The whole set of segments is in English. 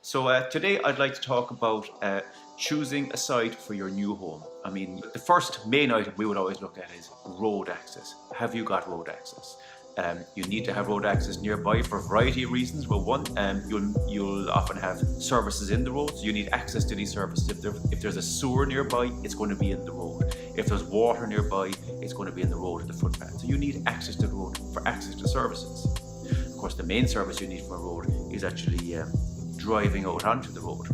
So today I'd like to talk about choosing a site for your new home. I mean, the first main item we would always look at is road access. Have you got road access? You need to have road access nearby for a variety of reasons. Well, one, you'll often have services in the road, so you need access to these services. If there's a sewer nearby, it's going to be in the road. If there's water nearby, it's going to be in the road or the footpath. So you need access to the road for access to services. Of course, the main service you need from a road is actually driving out onto the road.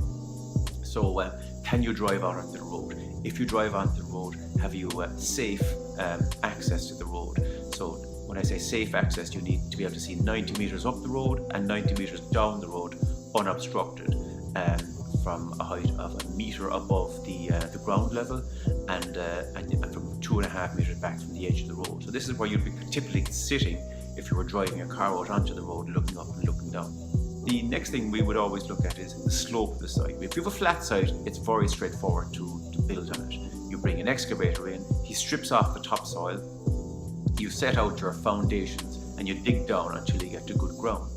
So can you drive out onto the road? If you drive onto the road, have you safe access to the road? So when I say safe access, you need to be able to see 90 meters up the road and 90 meters down the road unobstructed, from a height of 1 meter above the ground level and from 2.5 meters back from the edge of the road. So this is where you'd be typically sitting if you were driving your car out onto the road, looking up and looking down. The next thing we would always look at is the slope of the site. If you have a flat site, it's very straightforward to build on it. You bring an excavator in, he strips off the topsoil, you set out your foundations and you dig down until you get to good ground.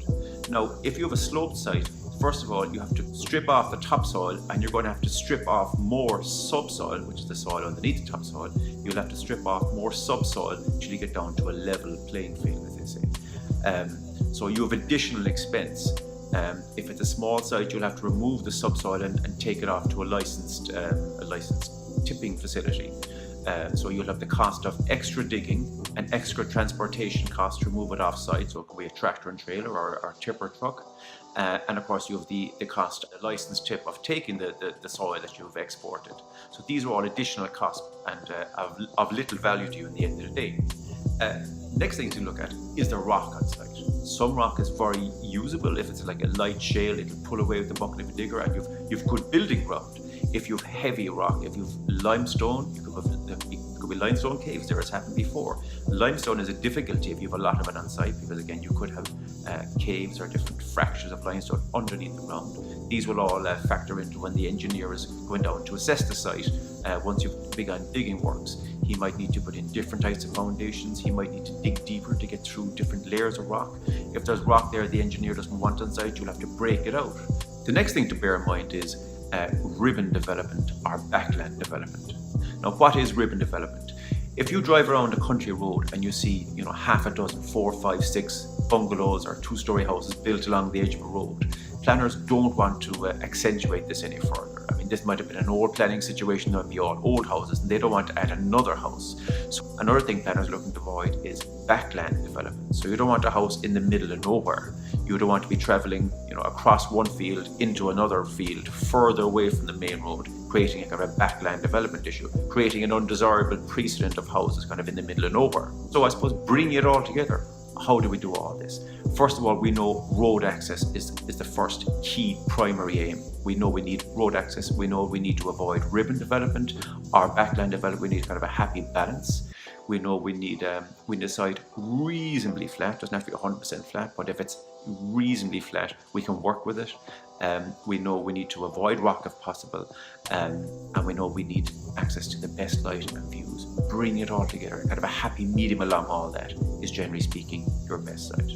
Now, if you have a sloped site, first of all, you have to strip off the topsoil and you're going to have to strip off more subsoil, which is the soil underneath the topsoil. You'll have to strip off more subsoil until you get down to a level playing field, as they say. So you have additional expense. If it's a small site, you'll have to remove the subsoil and take it off to a licensed tipping facility. So you'll have the cost of extra digging and extra transportation costs to remove it off site. So it could be a tractor and trailer or tipper truck. And of course you have the cost, the license tip of taking the soil that you've exported. So these are all additional costs and of little value to you in the end of the day. Next thing to look at is the rock on site. Some rock is very usable. If it's like a light shale, it'll pull away with the bucket of a digger and you've good building ground. If you've heavy rock, if you've limestone, it could be limestone caves. There has happened before. Limestone is a difficulty if you have a lot of it on site, because again, you could have caves or different fractures of limestone underneath the ground. These will all factor into when the engineer is going down to assess the site. Once you've begun digging works, he might need to put in different types of foundations. He might need to dig deeper to get through different layers of rock. If there's rock there the engineer doesn't want on site, you'll have to break it out. The next thing to bear in mind is ribbon development or backland development. Now, what is ribbon development? If you drive around a country road and you see, half a dozen, 4, 5, 6 bungalows or 2-story houses built along the edge of a road, planners don't want to accentuate this any further. I mean, this might have been an old planning situation. There might be all old houses and they don't want to add another house. So another thing planners are looking to avoid is backland development. So you don't want a house in the middle of nowhere. You don't want to be traveling, across one field into another field further away from the main road, creating a kind of a backland development issue, creating an undesirable precedent of houses kind of in the middle of nowhere. So I suppose bringing it all together, how do we do all this? First of all, we know road access is the first key primary aim. We know we need road access. We know we need to avoid ribbon development or backland development. We need kind of a happy balance. We know we need a site reasonably flat. Doesn't have to be 100% flat, but if it's reasonably flat, we can work with it. We know we need to avoid rock if possible, and we know we need access to the best lighting and views. Bring it all together, kind of a happy medium along all that is, generally speaking, your best site.